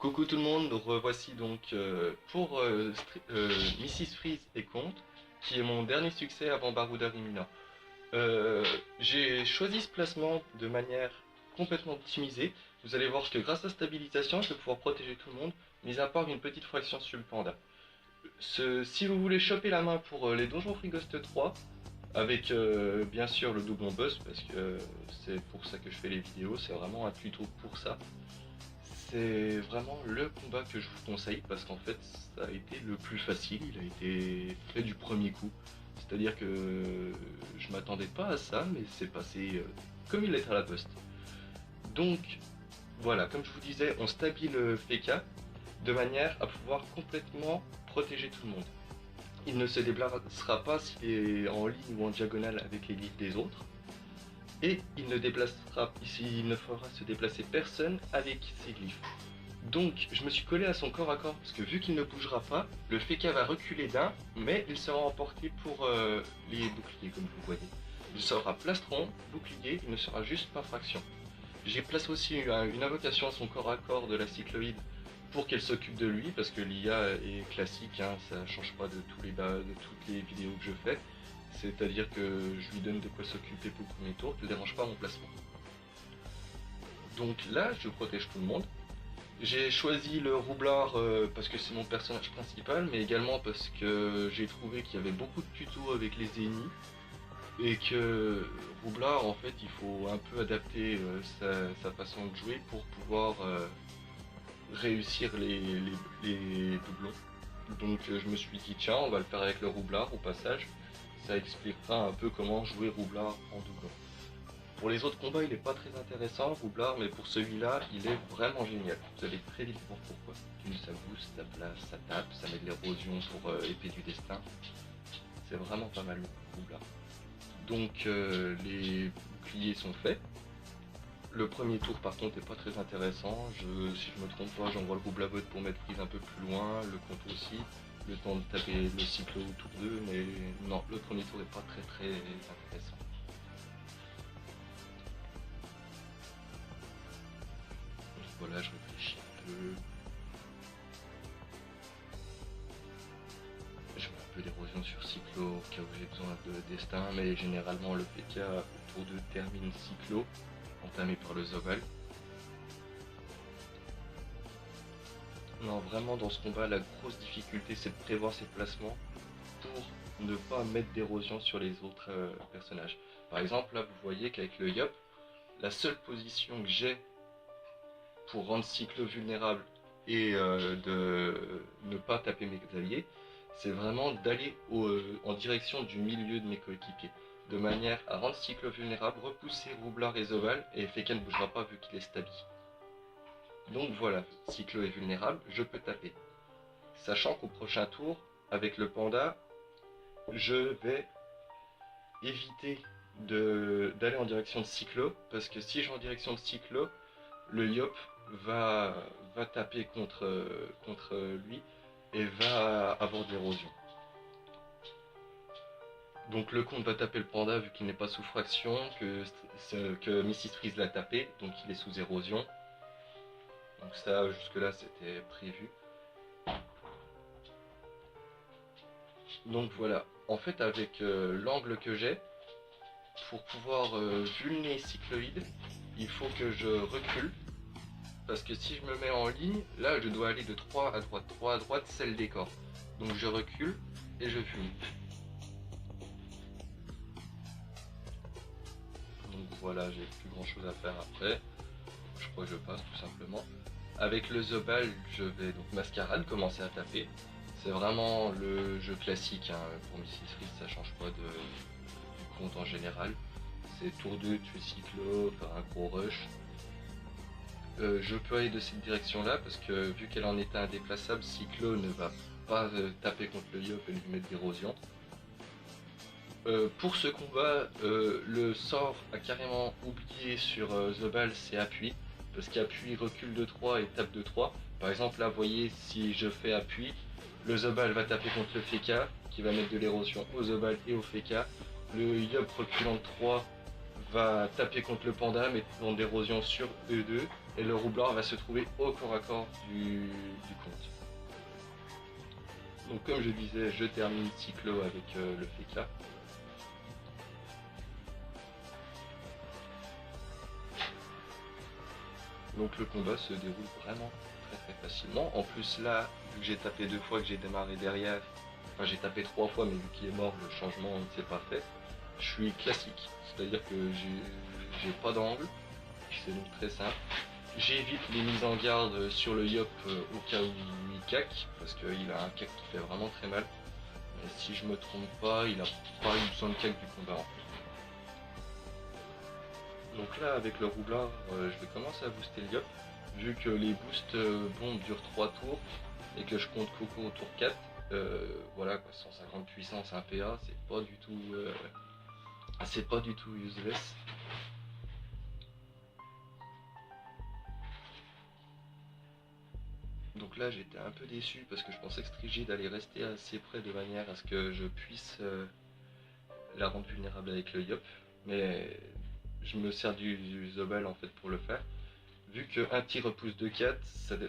Coucou tout le monde, nous revoici donc pour Mrs. Freeze et Comte, qui est mon dernier succès avant Baroudeur Imminent. J'ai choisi ce placement de manière complètement optimisée. Vous allez voir que grâce à stabilisation, je vais pouvoir protéger tout le monde, mis à part une petite fraction sur le panda. Si vous voulez choper la main pour les Donjons Free Ghost 3, avec bien sûr le doublon boss, parce que c'est pour ça que je fais les vidéos, c'est vraiment un tuto pour ça. C'est vraiment le combat que je vous conseille parce qu'en fait ça a été le plus facile, il a été fait du premier coup. C'est-à-dire que je m'attendais pas à ça, mais c'est passé comme il est à la poste. Donc voilà, comme je vous disais, on stabile le FK de manière à pouvoir complètement protéger tout le monde. Il ne se déplacera pas s'il est en ligne ou en diagonale avec les glyphes des autres. Et il ne fera se déplacer personne avec ses glyphes. Donc je me suis collé à son corps à corps parce que vu qu'il ne bougera pas, le Feka va reculer d'un, mais il sera emporté pour les boucliers comme vous voyez. Il sera plastron, bouclier, il ne sera juste pas fraction. J'ai placé aussi une invocation à son corps à corps de la cycloïde pour qu'elle s'occupe de lui parce que l'IA est classique, hein, ça change pas de toutes les vidéos que je fais. C'est-à-dire que je lui donne de quoi s'occuper pour le premier tour, qu'il ne dérange pas mon placement. Donc là, je protège tout le monde. J'ai choisi le roublard parce que c'est mon personnage principal, mais également parce que j'ai trouvé qu'il y avait beaucoup de tutos avec les ennemis. Et que roublard, en fait, il faut un peu adapter sa façon de jouer pour pouvoir réussir les doublons. Donc je me suis dit, tiens, on va le faire avec le roublard au passage. Ça expliquera un peu comment jouer roublard en doublon. Pour les autres combats, il n'est pas très intéressant, roublard, mais pour celui-là, il est vraiment génial. Vous allez très vite voir pourquoi. Ça booste, ça place, ça tape, ça met de l'érosion pour épée du destin. C'est vraiment pas mal, roublard. Donc les boucliers sont faits. Le premier tour par contre n'est pas très intéressant. Si je me trompe pas, j'envoie le roublabot pour mettre prise un peu plus loin, le compte aussi. Le temps de taper le cyclo au tour 2, mais non, le premier tour n'est pas très intéressant. Donc voilà, je réfléchis un peu. Je mets un peu d'érosion sur cyclo au cas où j'ai besoin de destin, mais généralement le PK au tour 2 termine cyclo, entamé par le Zobal. Non, vraiment dans ce combat, la grosse difficulté c'est de prévoir ses placements pour ne pas mettre d'érosion sur les autres personnages. Par exemple, là vous voyez qu'avec le Yop, la seule position que j'ai pour rendre cyclo vulnérable et de ne pas taper mes alliés, c'est vraiment d'aller en direction du milieu de mes coéquipiers, de manière à rendre cyclo vulnérable, repousser roublard et Zobal, et Feka ne bougera pas vu qu'il est stabi. Donc voilà, cyclo est vulnérable, je peux taper. Sachant qu'au prochain tour, avec le panda, je vais éviter d'aller en direction de cyclo, parce que si je vais en direction de cyclo, le Yop va taper contre lui et va avoir de l'érosion. Donc le comte va taper le panda vu qu'il n'est pas sous fraction, que Mrs. Freeze l'a tapé, donc il est sous érosion. Donc ça, jusque là, c'était prévu. Donc voilà, en fait avec l'angle que j'ai, pour pouvoir vulner cycloïde, il faut que je recule. Parce que si je me mets en ligne, là je dois aller de 3 à droite. 3 à droite, c'est le décor. Donc je recule et je fume. Donc voilà, j'ai plus grand chose à faire après. Je crois que je passe tout simplement. Avec le Zobal, je vais donc Mascarade commencer à taper. C'est vraiment le jeu classique, hein. Pour Mrs. Freeze, ça change pas du compte en général. C'est tour 2, tuer cyclo, faire un gros rush. Je peux aller de cette direction là parce que vu qu'elle en est indéplaçable, cyclo ne va pas taper contre le Yop et lui mettre d'érosion. Pour ce combat, le sort a carrément oublié sur Zobal, c'est appui, parce qu'appui recule de 3 et tape de 3. Par exemple là vous voyez, si je fais appui, le Zobal va taper contre le Feka, qui va mettre de l'érosion au Zobal et au Feka. Le Yop reculant de 3 va taper contre le panda, mettant de l'érosion sur E2, et le roublard va se trouver au corps à corps du comte. Donc comme je disais, je termine cyclo avec le féca. Donc le combat se déroule vraiment très facilement. En plus là, vu que j'ai tapé 2 fois, que j'ai démarré derrière, enfin j'ai tapé 3 fois, mais vu qu'il est mort, le changement ne s'est pas fait. Je suis classique, c'est-à-dire que j'ai pas d'angle, c'est donc très simple. J'évite les mises en garde sur le yop au cas où il caque, parce qu'il a un cac qui fait vraiment très mal. Mais si je me trompe pas, il a pas eu besoin de cac du combat en fait. Donc là avec le roublard, je vais commencer à booster le yop, vu que les boosts bombes durent 3 tours et que je compte Coco au tour 4. Voilà quoi, 150 puissance, 1 PA, c'est pas du tout useless. Donc là j'étais un peu déçu parce que je pensais que Strigid allait rester assez près de manière à ce que je puisse la rendre vulnérable avec le Yop. Mais je me sers du Zobel en fait pour le faire. Vu qu'un tir repousse de 4,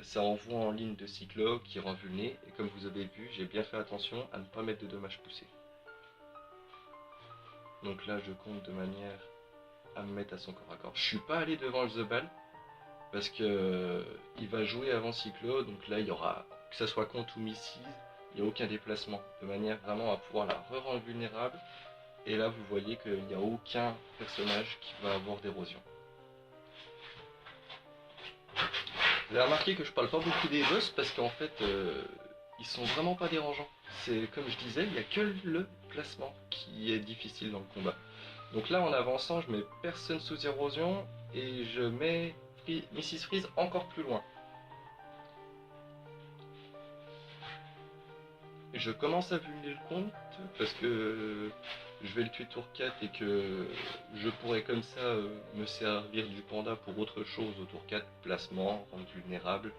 ça envoie en ligne de Cyclo qui rend vulné. Et comme vous avez vu, j'ai bien fait attention à ne pas mettre de dommages poussés. Donc là je compte de manière à me mettre à son corps à corps. Je suis pas allé devant le Zobel parce que il va jouer avant Cyclo, donc là il y aura, que ça soit compte ou Mrs, il n'y a aucun déplacement, de manière vraiment à pouvoir la re-rendre vulnérable. Et là vous voyez qu'il n'y a aucun personnage qui va avoir d'érosion. Vous avez remarqué que je parle pas beaucoup des boss parce qu'en fait ils sont vraiment pas dérangeants. C'est comme je disais, il n'y a que le placement qui est difficile dans le combat. Donc là en avançant je mets personne sous érosion et je mets Mrs Freeze encore plus loin. Je commence à vulner le compte parce que je vais le tuer tour 4 et que je pourrais comme ça me servir du panda pour autre chose au tour 4, placement, rendre vulnérable.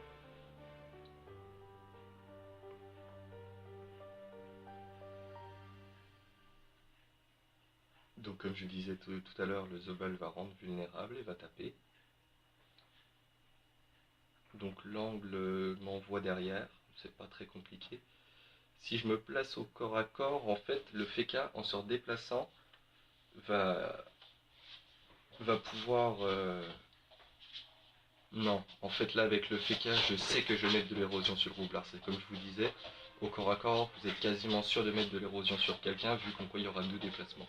Donc comme je disais tout à l'heure, le Zobel va rendre vulnérable et va taper. Donc l'angle m'envoie derrière, c'est pas très compliqué. Si je me place au corps à corps, en fait le Feka en se déplaçant va pouvoir... Non, en fait là avec le Feka, je sais que je vais mettre de l'érosion sur le roublard. C'est comme je vous disais, au corps à corps, vous êtes quasiment sûr de mettre de l'érosion sur quelqu'un vu qu'en quoi il y aura 2 déplacements.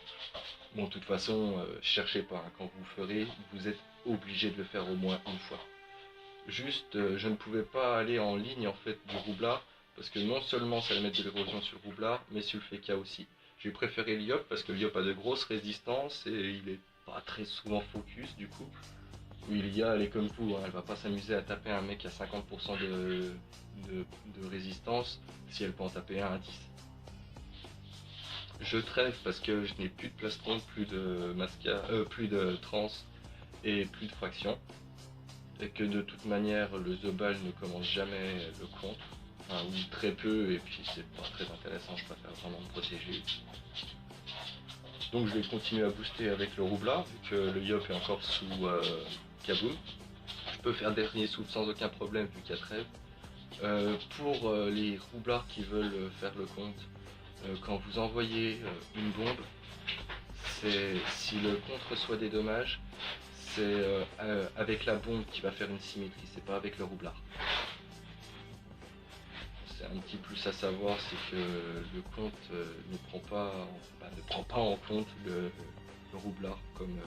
Bon, de toute façon, cherchez pas, hein. Quand vous ferez, vous êtes obligé de le faire au moins une fois. Juste, je ne pouvais pas aller en ligne en fait du roublard, parce que non seulement ça allait mettre de l'érosion sur le roublard, mais sur le Feka aussi. J'ai préféré l'Iop parce que l'Iop a de grosses résistances et il est pas très souvent focus du coup. Ilia, elle est comme vous, hein, elle va pas s'amuser à taper un mec à 50% de résistance si elle peut en taper un à 10. Je trêve parce que je n'ai plus de plastron, plus de trans et plus de fraction. Et que de toute manière le Zobal ne commence jamais le contre, enfin, ou très peu, et puis c'est pas très intéressant, je préfère vraiment me protéger. Donc je vais continuer à booster avec le roublard, vu que le Yop est encore sous Kaboom. Je peux faire dernier souffle sans aucun problème vu qu'il y a trêve. Pour les roublards qui veulent faire le compte, quand vous envoyez une bombe, si le contre reçoit des dommages, c'est avec la bombe qui va faire une symétrie, c'est pas avec le roublard. C'est un petit plus à savoir, c'est que le compte ne prend pas en compte le roublard comme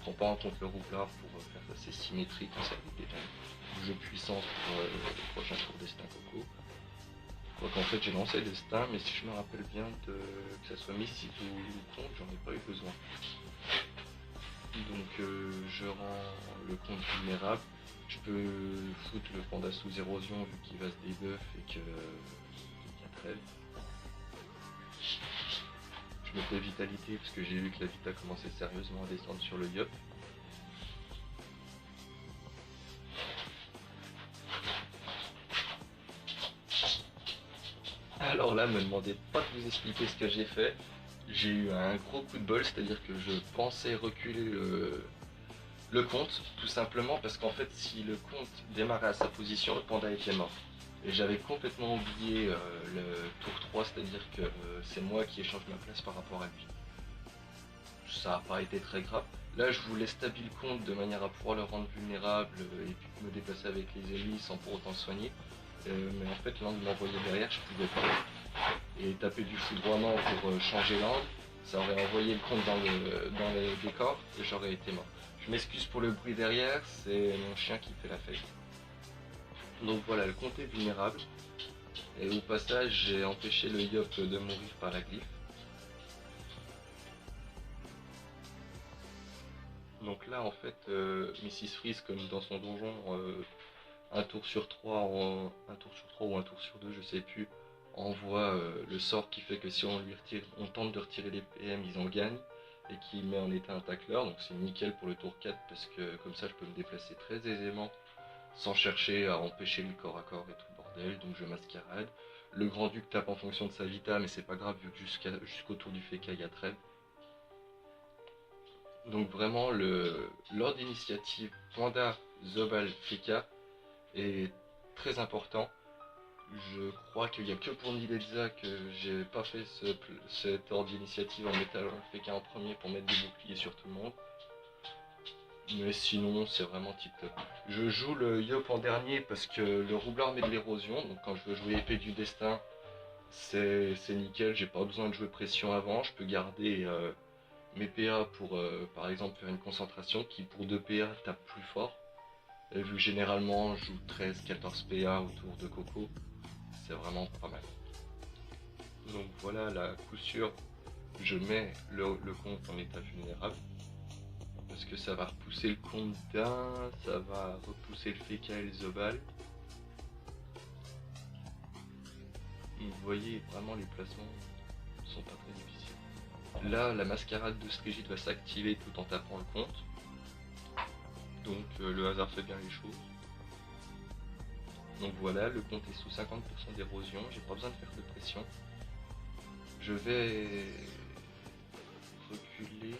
prend pas en compte le roublard pour faire assez symétrique en service des jeux puissance pour le prochain tour destin Coco. Quoi qu'en fait j'ai lancé destin, mais si je me rappelle bien que ça soit Mystique ou compte, j'en ai pas eu besoin. Donc je rends le compte vulnérable. Je peux foutre le panda sous érosion vu qu'il va se débuff et qu'il y a trêve. Je me fais vitalité parce que j'ai vu que la vita commençait sérieusement à descendre sur le Yop. Alors là, me demandez pas de vous expliquer ce que j'ai fait. J'ai eu un gros coup de bol, c'est-à-dire que je pensais reculer Le comte, tout simplement parce qu'en fait, si le comte démarrait à sa position, le panda était mort. Et j'avais complètement oublié le tour 3, c'est-à-dire que c'est moi qui échange ma place par rapport à lui. Ça n'a pas été très grave. Là, je voulais stabiliser le compte de manière à pouvoir le rendre vulnérable et puis me déplacer avec les ennemis sans pour autant le soigner. Mais en fait, l'angle m'envoyait derrière, je pouvais pas. Et taper du foudroiement pour changer l'angle, ça aurait envoyé le compte dans le décor et j'aurais été mort. Je m'excuse pour le bruit derrière, c'est mon chien qui fait la fête. Donc voilà, le compte est vulnérable. Et au passage, j'ai empêché le Yop de mourir par la glyphe. Donc là, en fait, Mrs. Freeze, comme dans son donjon, un tour sur 3, un tour sur 3 ou un tour sur 2, je sais plus, envoie le sort qui fait que si on lui retire, on tente de retirer les PM, ils en gagnent, et qui met en état un tacleur, donc c'est nickel pour le tour 4, parce que comme ça je peux me déplacer très aisément, sans chercher à empêcher le corps à corps et tout le bordel, donc je mascarade. Le grand-duc tape en fonction de sa vita, mais c'est pas grave vu que jusqu'au tour du Feka il y a trêve. Donc vraiment l'ordre d'initiative Panda, Zobal, Feka est très important. Je crois qu'il n'y a que pour Nidetza que j'ai pas fait cet ordre d'initiative en mettant le Feka en premier pour mettre des boucliers sur tout le monde. Mais sinon c'est vraiment tip top. Je joue le Yop en dernier parce que le roublard met de l'érosion, donc quand je veux jouer épée du destin, c'est nickel, j'ai pas besoin de jouer pression avant, je peux garder mes PA pour par exemple faire une concentration qui pour 2 PA tape plus fort. Et vu que généralement je joue 13-14 PA autour de Coco, c'est vraiment pas mal. Donc voilà, la coup sûr, je mets le compte en état vulnérable. Parce que ça va repousser le compte d'un, ça va repousser le Feka et le Zobal. Vous voyez, vraiment les placements sont pas très difficiles. Là, la mascarade de Strigid va s'activer tout en tapant le compte. Donc le hasard fait bien les choses. Donc voilà, le compte est sous 50% d'érosion, j'ai pas besoin de faire de pression. Je vais reculer.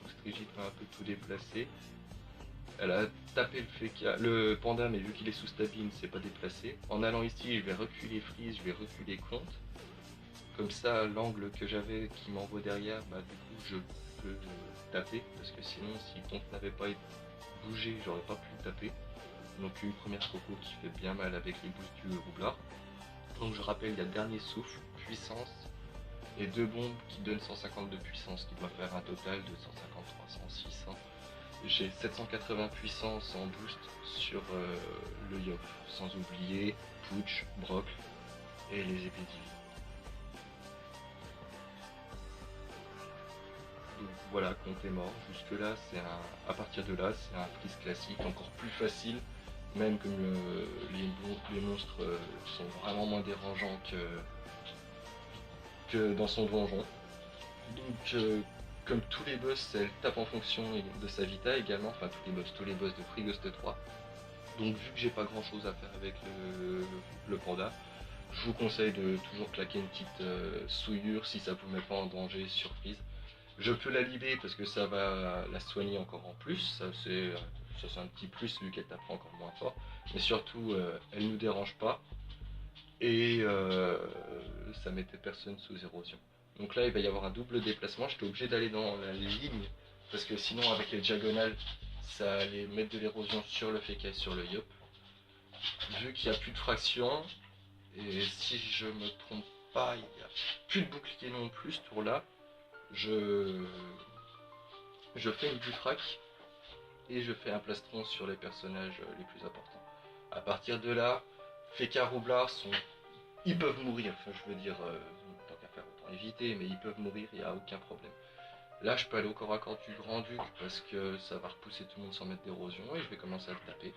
Strigid va un peu tout déplacer. Elle a tapé le panda, mais vu qu'il est sous stabine, c'est pas déplacé. En allant ici, je vais reculer Freeze, je vais reculer Compte. Comme ça, l'angle que j'avais qui m'envoie derrière, bah du coup, je peux taper, parce que sinon, si Compte n'avait pas bougé, j'aurais pas pu le taper. Donc une première Coco qui fait bien mal avec les boosts du roublard. Donc je rappelle, il y a dernier souffle, puissance, et 2 bombes qui donnent 150 de puissance, qui doit faire un total de 150, 300, 600. J'ai 780 puissance en boost sur le Yop, sans oublier Pooch, Brock et les épées divines. Donc voilà, compte est mort. Jusque là, à partir de là, c'est un freeze classique, encore plus facile, même comme les monstres sont vraiment moins dérangeants que dans son donjon. Donc comme tous les boss, elle tape en fonction de sa vita également, enfin tous les boss de Free Ghost 3. Donc vu que j'ai pas grand chose à faire avec le panda, je vous conseille de toujours claquer une petite souillure si ça vous met pas en danger, surprise. Je peux la libérer parce que ça va la soigner encore en plus, ça c'est un petit plus vu qu'elle tape encore moins fort. Mais surtout, elle nous dérange pas et ça mettait personne sous érosion. Donc là il va y avoir un double déplacement, j'étais obligé d'aller dans la ligne parce que sinon avec les diagonales ça allait mettre de l'érosion sur le Feka et sur le Yop. Vu qu'il n'y a plus de fraction, et si je me trompe pas, il n'y a plus de bouclier non plus ce tour là, je fais une butraque et je fais un plastron sur les personnages les plus importants. À partir de là, Feka Roublard ils peuvent mourir, enfin je veux dire, tant qu'à faire autant éviter, mais ils peuvent mourir, il n'y a aucun problème. Là je peux aller au corps à corps du Grand Duc parce que ça va repousser tout le monde sans mettre d'érosion et je vais commencer à le taper.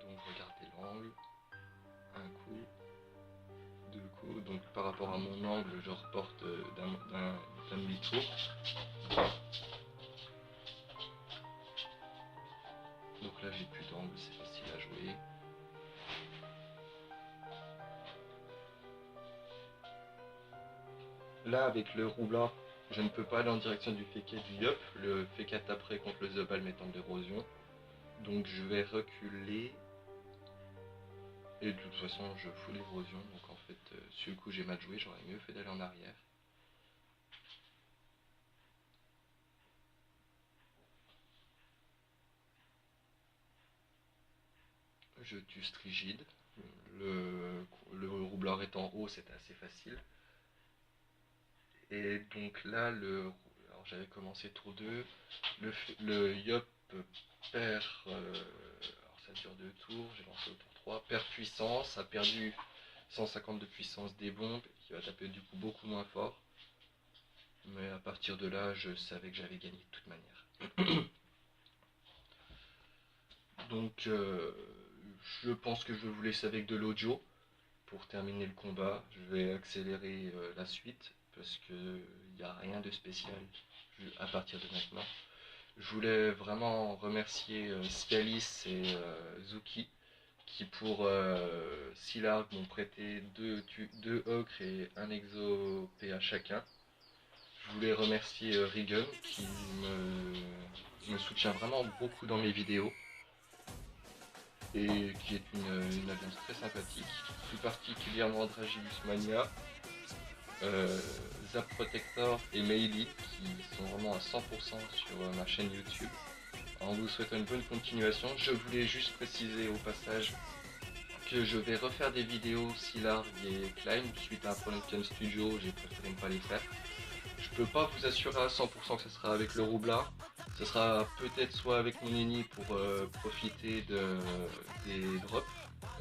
Donc regardez l'angle, un coup, 2 coups, donc par rapport à mon angle je reporte d'un demi-tour. Donc là j'ai plus d'angle, c'est facile à jouer. là avec le roublard, je ne peux pas aller en direction du féquet du Yop. Le féquet taperait contre le The Balm étant de l'érosion. Donc je vais reculer. Et de toute façon je fous l'érosion. Donc en fait, sur le coup j'ai mal joué, j'aurais mieux fait d'aller en arrière. Je tue Strigide. Le roublard est en haut, c'était assez facile. Et donc là, alors j'avais commencé tour 2. Le Yop perd. Alors ça dure 2 tours, j'ai lancé au tour 3. Perd puissance, a perdu 150 de puissance des bombes, qui va taper du coup beaucoup moins fort. Mais à partir de là, je savais que j'avais gagné de toute manière. Donc je pense que je vais vous laisser avec de l'audio pour terminer le combat. Je vais accélérer la suite parce qu'il n'y a rien de spécial à partir de maintenant. Je voulais vraiment remercier Scalis et Zuki qui pour Silarg m'ont prêté 2 ocres et 1 exo PA chacun. Je voulais remercier Rigun qui me soutient vraiment beaucoup dans mes vidéos et qui est une alliance très sympathique, plus particulièrement Dragibus Mania, Zap Protector et Meili qui sont vraiment à 100% sur ma chaîne YouTube. En vous souhaitant une bonne continuation, je voulais juste préciser au passage que je vais refaire des vidéos Silarg et Climb suite à un Production Studio, j'ai préféré ne pas les faire. Je peux pas vous assurer à 100% que ce sera avec le roublard. Ce sera peut-être soit avec mon ennemi pour profiter des drops,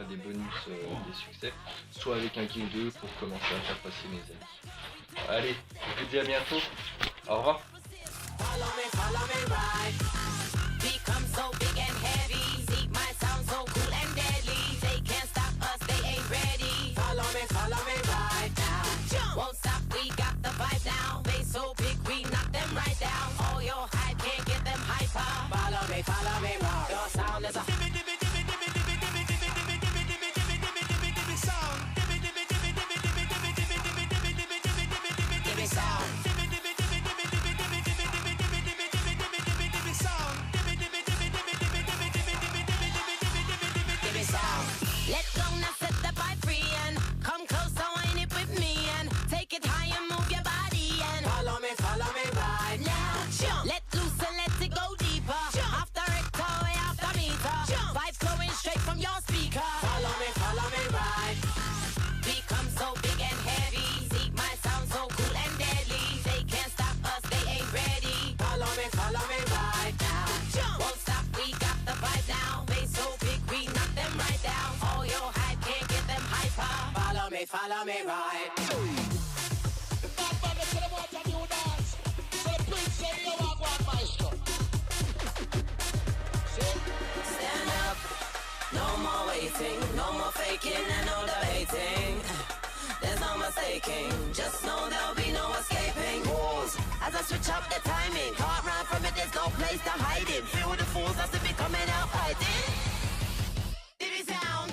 des bonus des succès, soit avec un King 2 pour commencer à faire passer mes amis. Allez, je vous dis à bientôt. Au revoir. Follow me, rock. Your sound is a let go now, set the vibe free and come close, so wind it with me and take it high and move your body and follow me right now. Jump. Let loose and let it go deeper. Jump. After it, way after meter. Jump. Vibes flowing straight from your speaker. Follow me right. Become so big and heavy. Seek my sound so cool and deadly. They can't stop us, they ain't ready. Follow me right now. Jump. Won't stop, we got the vibe now. They so big, we knock them right down. All your hype can't get them hyper. Follow me right. Stand up, no more waiting, no more faking and no debating. There's no mistaking, just know there'll be no escaping. Moves as I switch up the timing. Can't run from it, there's no place to hide it. Feel the fools as if it coming out fighting. Divvy sound.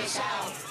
Shout.